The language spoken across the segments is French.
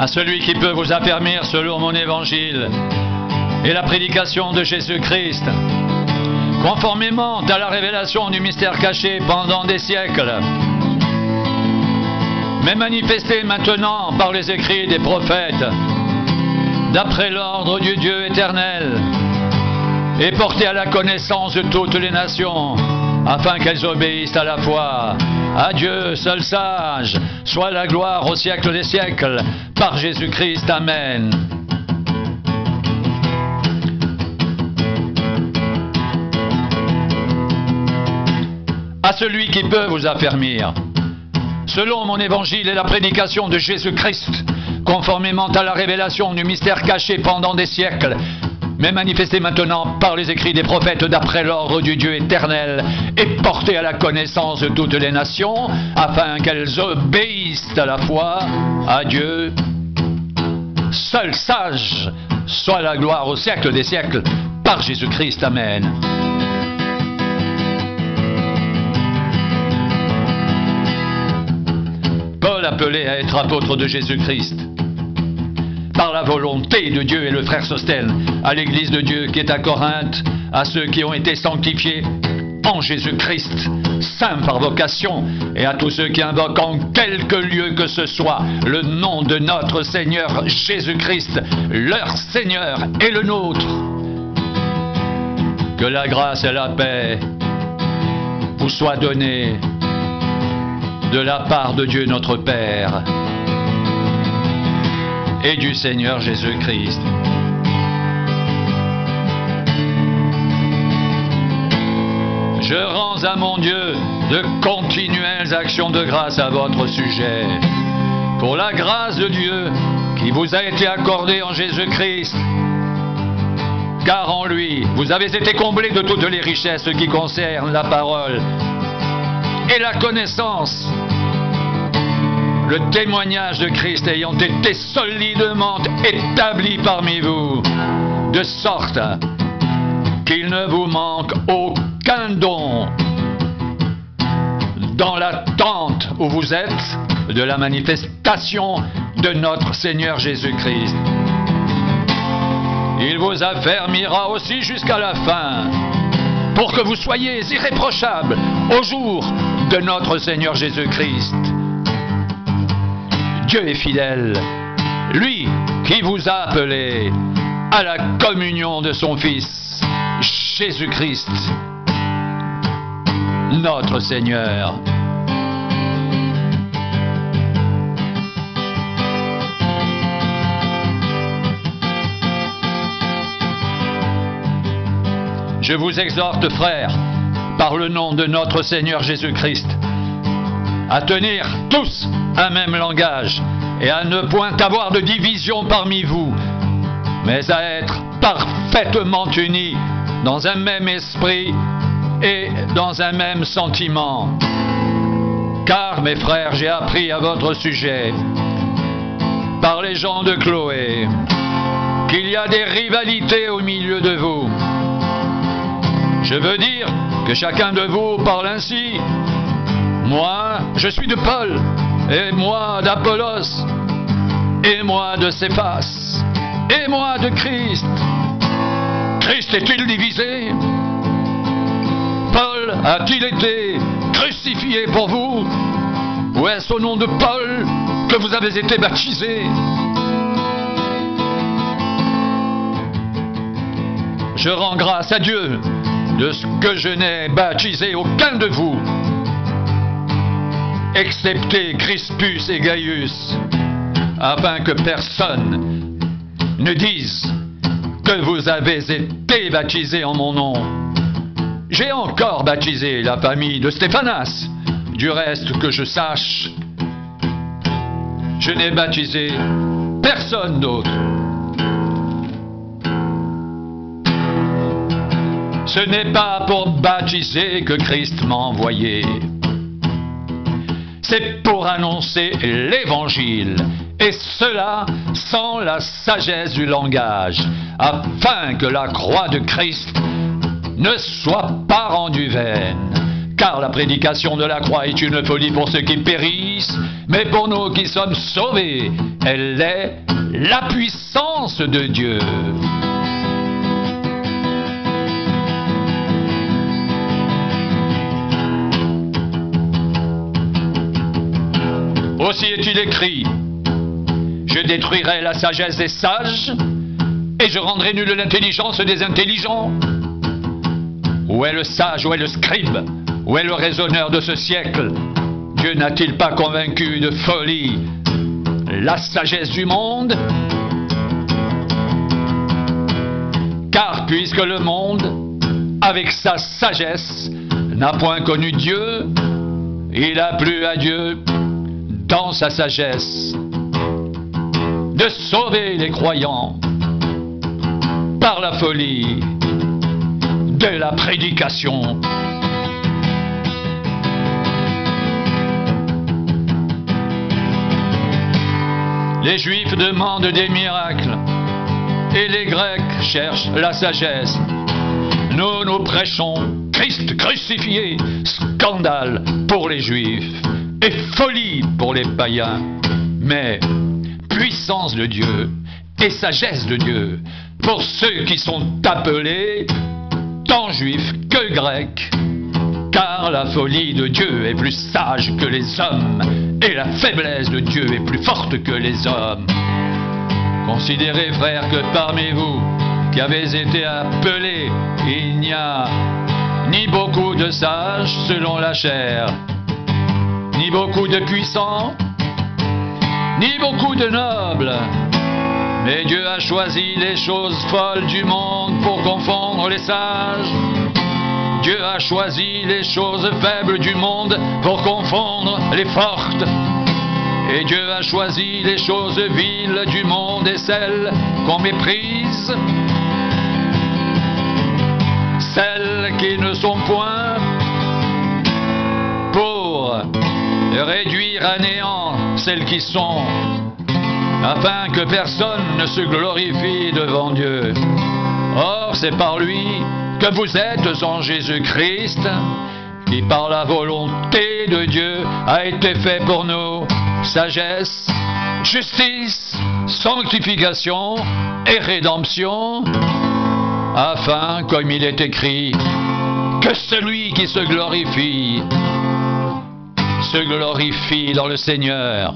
à celui qui peut vous affermir selon mon évangile et la prédication de Jésus-Christ, conformément à la révélation du mystère caché pendant des siècles, mais manifesté maintenant par les écrits des prophètes, d'après l'ordre du Dieu éternel, et porté à la connaissance de toutes les nations, afin qu'elles obéissent à la foi. À Dieu, seul sage, soit la gloire au siècle des siècles, par Jésus-Christ. Amen. À celui qui peut vous affermir, selon mon évangile et la prédication de Jésus-Christ, conformément à la révélation du mystère caché pendant des siècles, mais manifesté maintenant par les écrits des prophètes d'après l'ordre du Dieu éternel, et porté à la connaissance de toutes les nations, afin qu'elles obéissent à la foi. À Dieu, seul sage, soit la gloire au siècle des siècles, par Jésus-Christ. Amen. Paul, appelé à être apôtre de Jésus-Christ, par la volonté de Dieu, et le frère Sostène, à l'église de Dieu qui est à Corinthe, à ceux qui ont été sanctifiés en Jésus-Christ, saints par vocation, et à tous ceux qui invoquent en quelque lieu que ce soit le nom de notre Seigneur Jésus-Christ, leur Seigneur et le nôtre. Que la grâce et la paix vous soient données de la part de Dieu notre Père et du Seigneur Jésus-Christ. Je rends à mon Dieu de continuelles actions de grâce à votre sujet, pour la grâce de Dieu qui vous a été accordée en Jésus-Christ, car en lui, vous avez été comblés de toutes les richesses qui concernent la parole et la connaissance, le témoignage de Christ ayant été solidement établi parmi vous, de sorte qu'il ne vous manque aucun don dans l'attente où vous êtes de la manifestation de notre Seigneur Jésus-Christ. Il vous affermira aussi jusqu'à la fin, pour que vous soyez irréprochables au jour de notre Seigneur Jésus-Christ. Dieu est fidèle, lui qui vous a appelé à la communion de son Fils, Jésus-Christ, notre Seigneur. Je vous exhorte, frères, par le nom de notre Seigneur Jésus-Christ, à tenir tous un même langage et à ne point avoir de division parmi vous, mais à être parfaitement unis dans un même esprit et dans un même sentiment. Car, mes frères, j'ai appris à votre sujet, par les gens de Chloé, qu'il y a des rivalités au milieu de vous. Je veux dire que chacun de vous parle ainsi. Moi, je suis de Paul, et moi d'Apollos, et moi de Céphas, et moi de Christ. Christ est-il divisé? Paul a-t-il été crucifié pour vous? Ou est-ce au nom de Paul que vous avez été baptisés? Je rends grâce à Dieu de ce que je n'ai baptisé aucun de vous, excepté Crispus et Gaius, afin que personne ne dise que vous avez été baptisés en mon nom. J'ai encore baptisé la famille de Stéphanas. Du reste que je sache, je n'ai baptisé personne d'autre. Ce n'est pas pour baptiser que Christ m'a envoyé. C'est pour annoncer l'Évangile, et cela sans la sagesse du langage, afin que la croix de Christ ne soit pas rendue vaine. Car la prédication de la croix est une folie pour ceux qui périssent, mais pour nous qui sommes sauvés Elle est la puissance de Dieu. Aussi est-il écrit, je détruirai la sagesse des sages et je rendrai nulle l'intelligence des intelligents. Où est le sage, où est le scribe, où est le raisonneur de ce siècle? Dieu n'a-t-il pas convaincu de folie la sagesse du monde? Car puisque le monde, avec sa sagesse, n'a point connu Dieu, il a plu à Dieu, dans sa sagesse, de sauver les croyants par la folie de la prédication. Les Juifs demandent des miracles et les Grecs cherchent la sagesse. Nous prêchons Christ crucifié, scandale pour les Juifs et folie pour les païens, mais puissance de Dieu et sagesse de Dieu pour ceux qui sont appelés tant juifs que grecs, car la folie de Dieu est plus sage que les hommes et la faiblesse de Dieu est plus forte que les hommes. Considérez, frères, que parmi vous qui avez été appelés, il n'y a ni beaucoup de sages selon la chair, ni beaucoup de puissants, ni beaucoup de nobles. Mais Dieu a choisi les choses folles du monde pour confondre les sages. Dieu a choisi les choses faibles du monde pour confondre les fortes. Et Dieu a choisi les choses viles du monde et celles qu'on méprise, celles qui ne sont point, pour réduire à néant celles qui sont, afin que personne ne se glorifie devant Dieu. Or, c'est par lui que vous êtes en Jésus-Christ, qui par la volonté de Dieu a été fait pour nous sagesse, justice, sanctification et rédemption, afin, comme il est écrit, que celui qui se glorifie dans le Seigneur.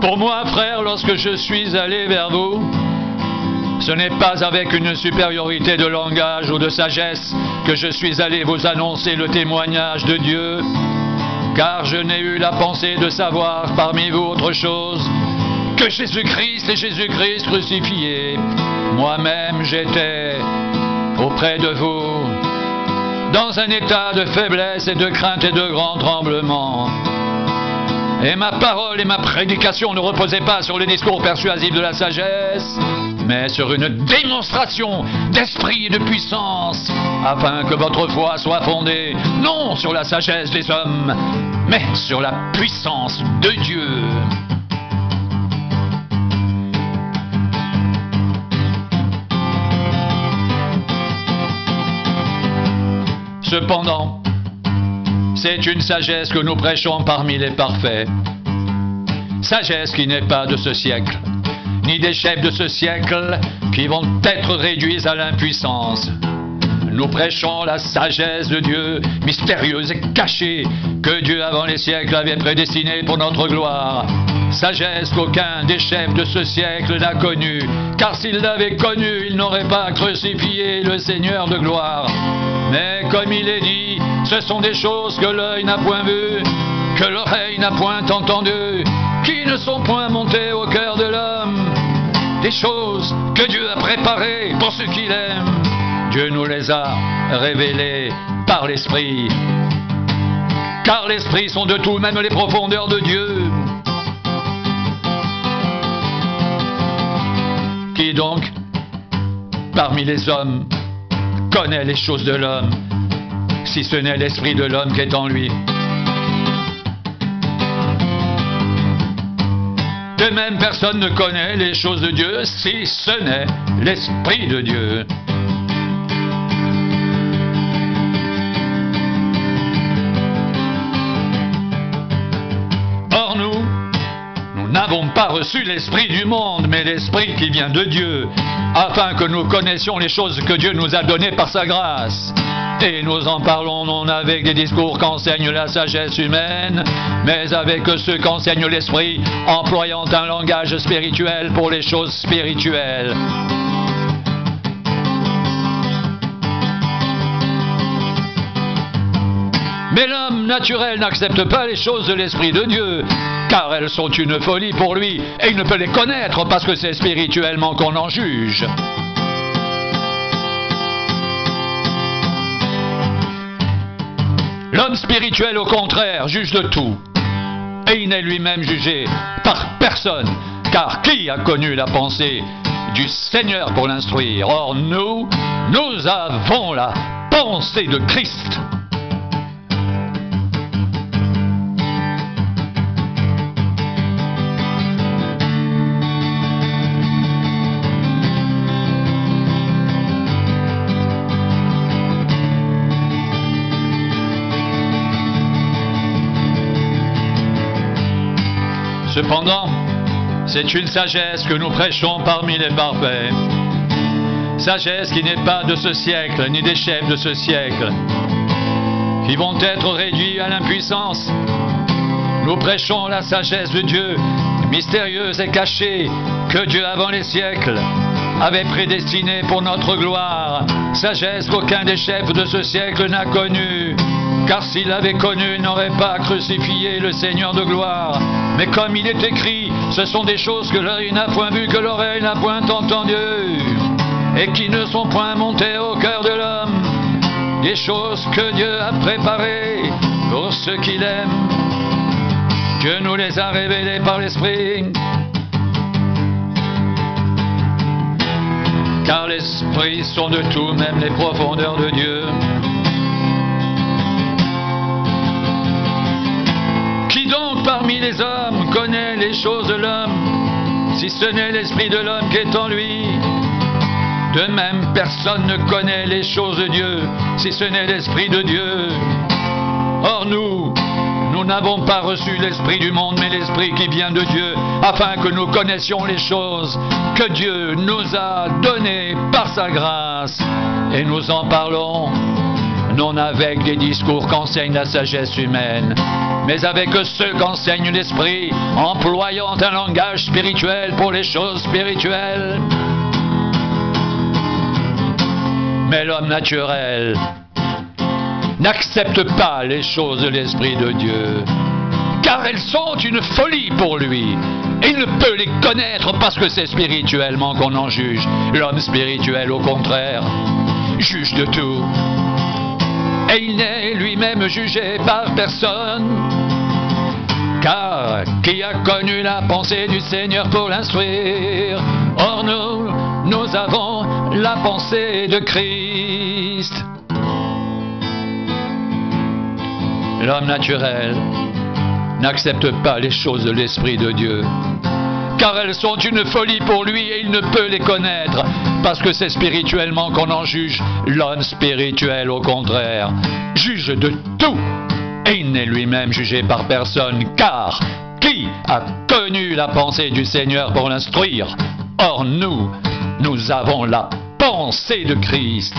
Pour moi, frère, lorsque je suis allé vers vous, ce n'est pas avec une supériorité de langage ou de sagesse que je suis allé vous annoncer le témoignage de Dieu, car je n'ai eu la pensée de savoir parmi vous autre chose que Jésus-Christ et Jésus-Christ crucifié. Moi-même, j'étais auprès de vous dans un état de faiblesse et de crainte et de grand tremblement. Et ma parole et ma prédication ne reposaient pas sur les discours persuasifs de la sagesse, mais sur une démonstration d'esprit et de puissance, afin que votre foi soit fondée non sur la sagesse des hommes, mais sur la puissance de Dieu. Cependant, c'est une sagesse que nous prêchons parmi les parfaits. Sagesse qui n'est pas de ce siècle, ni des chefs de ce siècle qui vont être réduits à l'impuissance. Nous prêchons la sagesse de Dieu, mystérieuse et cachée, que Dieu avant les siècles avait prédestinée pour notre gloire. Sagesse qu'aucun des chefs de ce siècle n'a connue, car s'il l'avait connue, il n'aurait pas crucifié le Seigneur de gloire. Mais comme il est dit, ce sont des choses que l'œil n'a point vues, que l'oreille n'a point entendues, qui ne sont point montées au cœur de l'homme. Des choses que Dieu a préparées pour ceux qu'il aime. Dieu nous les a révélées par l'Esprit. Car l'Esprit sont de tout, même les profondeurs de Dieu. Qui donc, parmi les hommes, connaît les choses de l'homme, si ce n'est l'esprit de l'homme qui est en lui? De De même, personne ne connaît les choses de Dieu si ce n'est l'Esprit de Dieu. Or nous n'avons pas reçu l'Esprit du monde, mais l'Esprit qui vient de Dieu, afin que nous connaissions les choses que Dieu nous a données par sa grâce. Et nous en parlons non avec des discours qu'enseigne la sagesse humaine, mais avec ceux qu'enseigne l'Esprit, employant un langage spirituel pour les choses spirituelles. Mais l'homme naturel n'accepte pas les choses de l'Esprit de Dieu, car elles sont une folie pour lui, et il ne peut les connaître parce que c'est spirituellement qu'on en juge. L'homme spirituel, au contraire, juge de tout, et il n'est lui-même jugé par personne, car qui a connu la pensée du Seigneur pour l'instruire? Or nous avons la pensée de Christ. Cependant, c'est une sagesse que nous prêchons parmi les parfaits. Sagesse qui n'est pas de ce siècle, ni des chefs de ce siècle, qui vont être réduits à l'impuissance. Nous prêchons la sagesse de Dieu, mystérieuse et cachée, que Dieu avant les siècles avait prédestinée pour notre gloire. Sagesse qu'aucun des chefs de ce siècle n'a connue. Car s'il l'avait connu, il n'aurait pas crucifié le Seigneur de gloire. Mais comme il est écrit, ce sont des choses que l'œil n'a point vues, que l'oreille n'a point entendues, et qui ne sont point montées au cœur de l'homme. Des choses que Dieu a préparées pour ceux qui l'aiment. Dieu nous les a révélées par l'Esprit. Car l'Esprit sont de tout, même les profondeurs de Dieu. Qui donc parmi les hommes connaît les choses de l'homme, si ce n'est l'Esprit de l'homme qui est en lui? De même, personne ne connaît les choses de Dieu, si ce n'est l'Esprit de Dieu. Or nous n'avons pas reçu l'Esprit du monde, mais l'Esprit qui vient de Dieu, afin que nous connaissions les choses que Dieu nous a données par sa grâce. Et nous en parlons non avec des discours qu'enseigne la sagesse humaine, mais avec ceux qu'enseigne l'Esprit, employant un langage spirituel pour les choses spirituelles. Mais l'homme naturel n'accepte pas les choses de l'Esprit de Dieu, car elles sont une folie pour lui. Et il ne peut les connaître parce que c'est spirituellement qu'on en juge. L'homme spirituel, au contraire, juge de tout. Et il n'est lui-même jugé par personne. Car qui a connu la pensée du Seigneur pour l'instruire? Or nous avons la pensée de Christ. L'homme naturel n'accepte pas les choses de l'Esprit de Dieu, car elles sont une folie pour lui et il ne peut les connaître, parce que c'est spirituellement qu'on en juge. L'homme spirituel, au contraire, juge de tout, et il n'est lui-même jugé par personne, car qui a connu la pensée du Seigneur pour l'instruire? Or nous avons la pensée de Christ.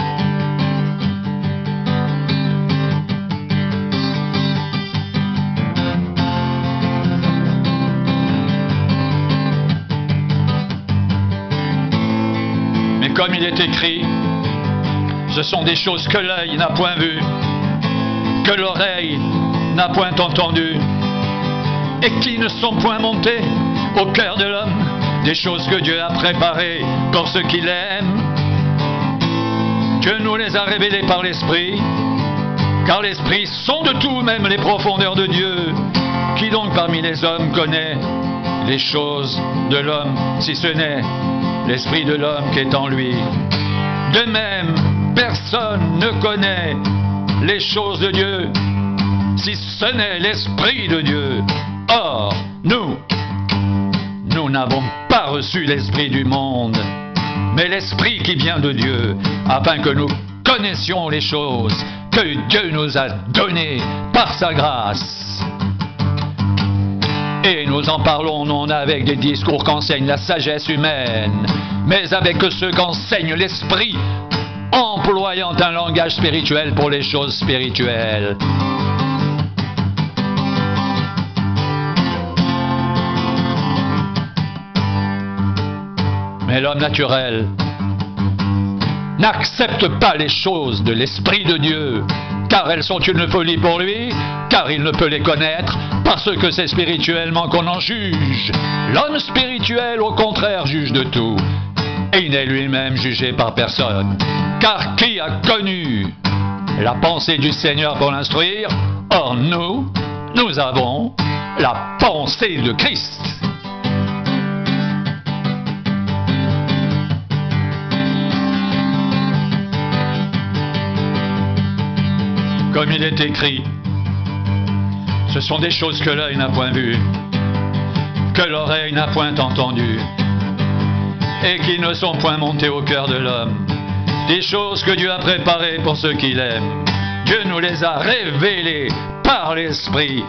Comme il est écrit, ce sont des choses que l'œil n'a point vues, que l'oreille n'a point entendues, et qui ne sont point montées au cœur de l'homme, des choses que Dieu a préparées pour ceux qui l'aiment. Dieu nous les a révélées par l'Esprit, car l'Esprit sont de tout, même les profondeurs de Dieu. Qui donc parmi les hommes connaît les choses de l'homme, si ce n'est l'Esprit de l'homme qui est en lui? De même, personne ne connaît les choses de Dieu, si ce n'est l'Esprit de Dieu. Or, nous n'avons pas reçu l'esprit du monde, mais l'esprit qui vient de Dieu, afin que nous connaissions les choses que Dieu nous a données par sa grâce. Et nous en parlons non avec des discours qu'enseigne la sagesse humaine, mais avec ceux qu'enseigne l'esprit, employant un langage spirituel pour les choses spirituelles. Mais l'homme naturel n'accepte pas les choses de l'Esprit de Dieu, car elles sont une folie pour lui, car il ne peut les connaître, parce que c'est spirituellement qu'on en juge. L'homme spirituel, au contraire, juge de tout, et il n'est lui-même jugé par personne. Car qui a connu la pensée du Seigneur pour l'instruire? Or nous avons la pensée de Christ. Comme il est écrit, ce sont des choses que l'œil n'a point vues, que l'oreille n'a point entendues, et qui ne sont point montées au cœur de l'homme. Des choses que Dieu a préparées pour ceux qui l'aiment. Dieu nous les a révélées par l'Esprit,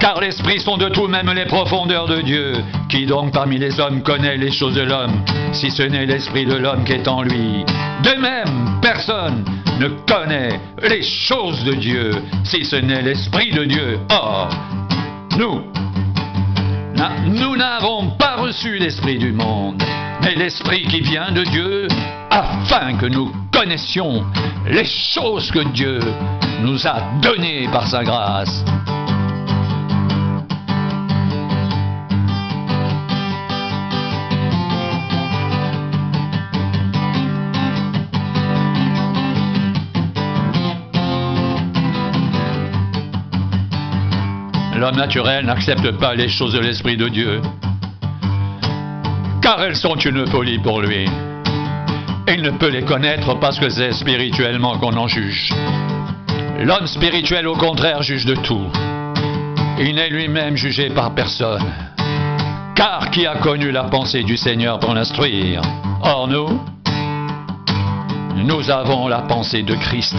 car l'Esprit sont de tout, même les profondeurs de Dieu. Qui donc parmi les hommes connaît les choses de l'homme, si ce n'est l'Esprit de l'homme qui est en lui? De même, personne ne connaît les choses de Dieu, si ce n'est l'Esprit de Dieu. Or, nous n'avons pas reçu l'Esprit du monde, mais l'Esprit qui vient de Dieu, afin que nous connaissions les choses que Dieu nous a données par sa grâce. L'homme naturel n'accepte pas les choses de l'Esprit de Dieu, car elles sont une folie pour lui. Et il ne peut les connaître parce que c'est spirituellement qu'on en juge. L'homme spirituel, au contraire, juge de tout. Il n'est lui-même jugé par personne. Car qui a connu la pensée du Seigneur pour l'instruire? Or nous avons la pensée de Christ.